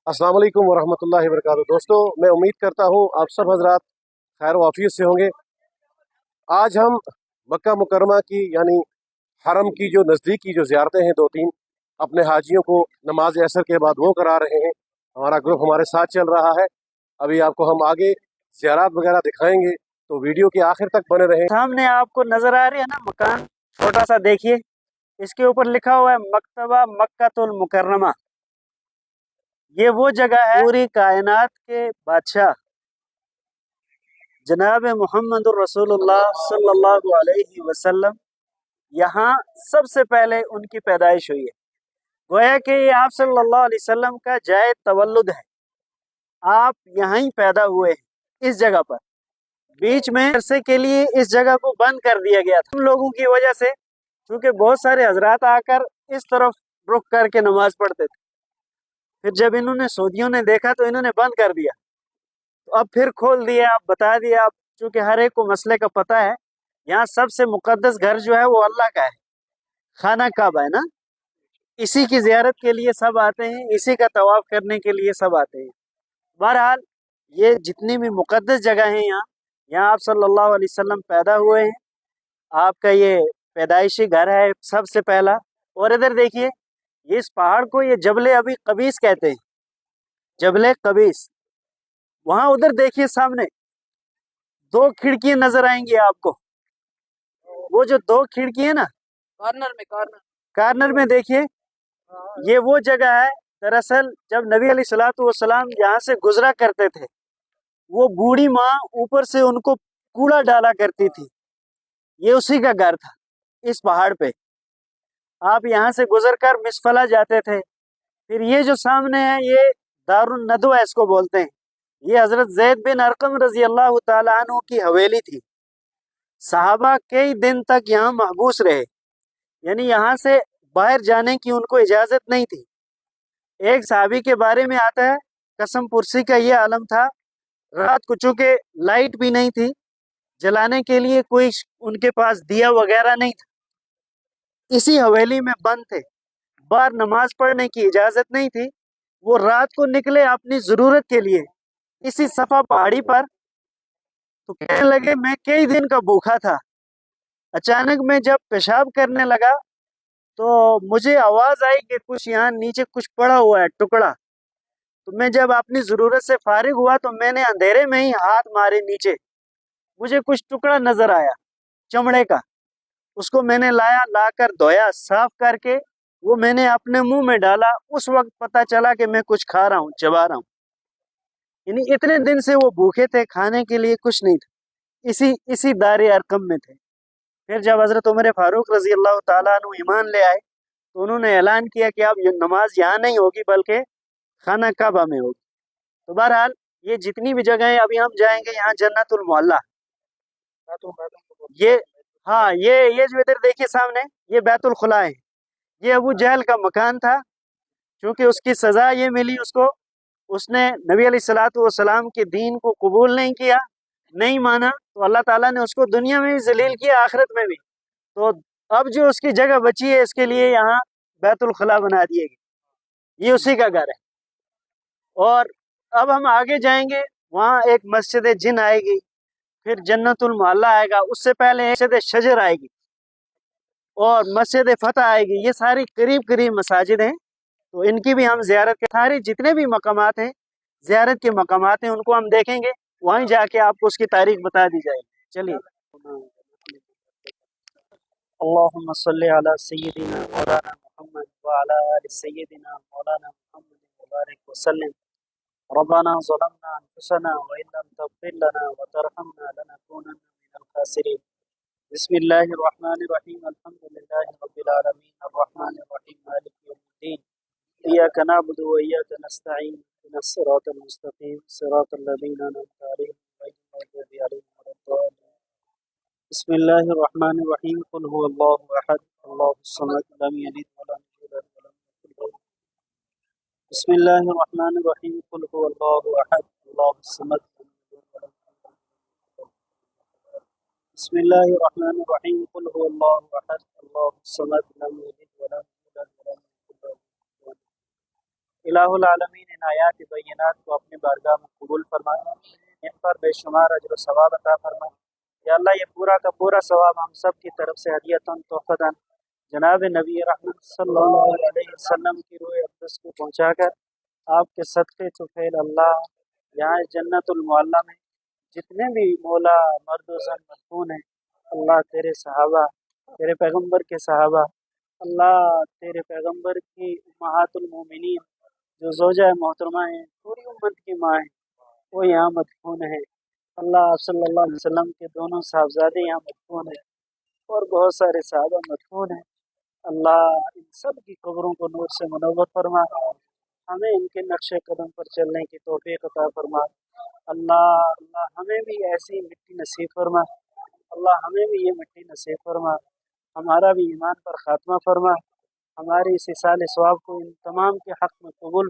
अस्सलाम वालेकुम वरहमतुल्लाहि वबरकातुहू। दोस्तों, मैं उम्मीद करता हूँ आप सब हजरात खैर वाफियत से होंगे। आज हम मक्का मुकरमा की यानी हरम की जो नज़दीक की जो ज़ियारतें हैं दो तीन, अपने हाजियों को नमाज असर के बाद वो करा रहे हैं। हमारा ग्रुप हमारे साथ चल रहा है। अभी आपको हम आगे ज़ियारत वगैरह दिखाएंगे, तो वीडियो के आखिर तक बने रहें। सामने आपको नजर आ रही है ना मकान, छोटा सा देखिए, इसके ऊपर लिखा हुआ है मकतबा मक्कातुल मुकर्रमा। ये वो जगह है पूरी कायनात के बादशाह जनाब मोहम्मद रसूलुल्लाह सल्लल्लाहु अलैहि वसल्लम यहाँ सबसे पहले उनकी पैदाइश हुई है। गोया कि ये आप सल्लल्लाहु अलैहि वसल्लम का जाए तवल्लुद है। आप यहाँ ही पैदा हुए हैं, इस जगह पर। बीच में अरसे के लिए इस जगह को बंद कर दिया गया था उन लोगों की वजह से, क्योंकि बहुत सारे हजरात आकर इस तरफ रुक करके नमाज पढ़ते थे। फिर जब इन्होंने सऊदियों ने देखा तो इन्होंने बंद कर दिया, तो अब फिर खोल दिया, अब बता दिया। अब चूंकि हर एक को मसले का पता है, यहाँ सबसे मुकद्दस घर जो है वो अल्लाह का है, खाना काबा है ना। इसी की जियारत के लिए सब आते हैं, इसी का तवाफ करने के लिए सब आते हैं। बहरहाल ये जितनी भी मुकद्दस जगह है, यहाँ आप सल्लल्लाहु अलैहि वसल्लम पैदा हुए हैं। आपका ये पैदाइशी घर है सबसे पहला। और इधर देखिए, ये इस पहाड़ को ये जबले अभी कबीस कहते हैं, जबले कबीस। वहां उधर देखिए सामने दो खिड़कियां नजर आएंगी आपको। वो जो दो खिड़की है ना, कॉर्नर में देखिए, ये वो जगह है। दरअसल जब नबी अलैहिस्सलातु वस्सलाम यहाँ से गुजरा करते थे, वो बूढ़ी माँ ऊपर से उनको कूड़ा डाला करती थी। ये उसी का घर था इस पहाड़ पे। आप यहाँ से गुजर कर मिसफला जाते थे। फिर ये जो सामने है, ये दारुन नदवा इसको बोलते हैं। ये हजरत ज़ैद बिन अरकम रजी अल्लाह ताला अन्हु की हवेली थी। सहाबा कई दिन तक यहाँ महबूस रहे, यानी यहाँ से बाहर जाने की उनको इजाजत नहीं थी। एक सहाबी के बारे में आता है, कसम पुरसी का ये आलम था, रात को चूंकि लाइट भी नहीं थी, जलाने के लिए कोई उनके पास दिया वगैरह नहीं था, इसी हवेली में बंद थे। बाहर नमाज पढ़ने की इजाजत नहीं थी। वो रात को निकले अपनी जरूरत के लिए इसी सफा पहाड़ी पर। तो कहने लगे मैं कई दिन का भूखा था, अचानक मैं जब पेशाब करने लगा तो मुझे आवाज आई कि कुछ यहाँ नीचे कुछ पड़ा हुआ है टुकड़ा। तो मैं जब अपनी जरूरत से फारिग हुआ तो मैंने अंधेरे में ही हाथ मारे नीचे, मुझे कुछ टुकड़ा नजर आया चमड़े का। उसको मैंने लाकर धोया, साफ करके वो मैंने अपने मुंह में डाला। उस वक्त पता चला कि मैं कुछ खा रहा हूँ, चबा रहा हूँ। यानी इतने दिन से वो भूखे थे, खाने के लिए कुछ नहीं था। इसी इसी दारे अरकम में थे। फिर जब हजरत उमर फारूक रजी अल्लाह ताला अन्हु ईमान ले आए, तो उन्होंने ऐलान किया कि अब ये नमाज यहाँ नहीं होगी बल्कि खाना काबा में होगी। तो बहरहाल ये जितनी भी जगह है अभी हम जाएंगे, यहाँ जन्नतुल मोहल्ला, ये, हाँ, ये जो इधर देखिए सामने, ये बैतुल खुला है। ये अबू जहल का मकान था। क्योंकि उसकी सजा ये मिली उसको, उसने नबी अलैहिस्सलातु वस्सलाम के दीन को कबूल नहीं किया, नहीं माना, तो अल्लाह ताला ने उसको दुनिया में भी जलील किया, आखिरत में भी। तो अब जो उसकी जगह बची है, इसके लिए यहाँ बैतुल खुला बना दिए गए। ये उसी का घर है। और अब हम आगे जाएंगे, वहाँ एक मस्जिद जिन आएगी, फिर जन्नतुल मोहल्ला आएगा, उससे पहले मस्जिद शजर आएगी और मस्जिद फतह आएगी। ये सारी करीब करीब मसाजिद हैं। तो इनकी भी हम जियारत के, सारे जितने भी मकामात हैं, जियारत के मकामात हैं, उनको हम देखेंगे। वहीं जाके आपको उसकी तारीख बता दी जाएगी। चलिए, अल्लाहुम्मा सल्ली अला सय्यिदिना मौलाना मुहम्मद व अला आलि सय्यिदिना मौलाना मुहम्मद व बारिक व सल्लिम। रब्बना ज़लमना अनफुसना व इन लम तग़फिर लना व तरहमना लनकूनन्ना मिनल खासिरीन। बिस्मिल्लाहिर रहमानिर रहीम। अल्हम्दुलिल्लाहि रब्बिल आलमीन अर्रहमानिर रहीम मालिकि यौमिद्दीन। इय्याका नअबुदु व इय्याका नस्तईन। इहदिनस सिरातल मुस्तक़ीम सिरातल लज़ीना अनअमता अलैहिम गैरिल मग़दूबि अलैहिम वलद्दाल्लीन। बिस्मिल्लाहिर रहमानिर रहीम। कुल हुवल्लाहु अहद अल्लाहुस समद लम यलिद व लम यूलद व लम यकुल lahu। बिस्मिल्लाहिर रहमानिर रहीम। कुल हुवल्लाहु अहद अल्लाहुस समद लम यलिद व लम यूलद। बिस्मिल्लाहिर रहमानिर रहीम। कुल हुवल्लाहु अहद अल्लाहुस समद लम यलिद व लम यूलद व लम यकुल lahu। الہ العالمین ان آیات بینات کو اپنے بارگاہ میں قبول فرما، ان پر بے شمار اجر و ثواب عطا فرما۔ یا اللہ یہ پورا کا پورا ثواب ہم سب کی طرف سے ہدیۃً تحفۃً جناب نبی رحمت صلی اللہ علیہ وسلم کی روح اقدس کو پہنچا کر آپ کے صدقے طفیل اللہ یہاں جنت المعلیٰ میں جتنے بھی مولا مرد و زن مدفون ہیں، اللہ تیرے صحابہ، تیرے پیغمبر کے صحابہ، اللہ تیرے پیغمبر کی امہات المومنین جو زوجہ محترمہ ہیں، پوری امت کی ماں ہیں، وہ یہاں مدفون ہیں۔ اللہ صلی اللہ علیہ وسلم کے دونوں صاحبزادے یہاں مدفون ہیں اور بہت سارے صحابہ مدفون ہیں۔ اللہ ان سب کی قبروں کو نور سے منور فرما، ہمیں ان کے نقش قدم پر چلنے کی توفیق عطا فرما۔ اللہ ہمیں بھی ایسی مٹی نصیب فرما، اللہ ہمیں بھی یہ مٹی نصیب فرما، ہمارا بھی ایمان پر خاتمہ فرما، ہماری اس سال ثواب کو ان تمام کے حق میں قبول